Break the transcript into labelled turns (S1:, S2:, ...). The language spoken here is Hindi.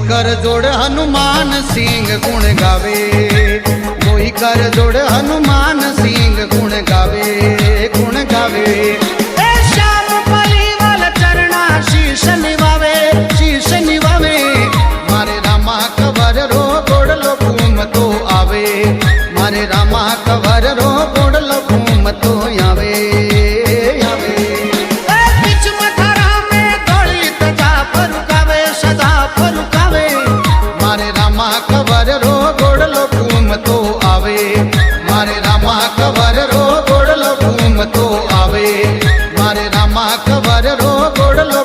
S1: कर जोड़ हनुमान सिंह गुण गावे, कोई कर जोड़ हनुमान सिंह गुण गावे, गुण गावे। ए श्याम पलीवाल चरणा शीश निवावे, शीश निवावे। मारे रामा कवर रो गोड़ लो घूम तो आवे, मारे रामा कवर रो गोड़ लो घूम तो आवे, आवे। बीच मथारा में दौड़ी तजा फरुकावे, सदा फरुकावे। मारे रामा कवर रो गोड़ लो घूम तो आवे, मारे रामा कवर रो गोड़ लो घूम तो आवे, मारे रामा कवर रो गोड़ लो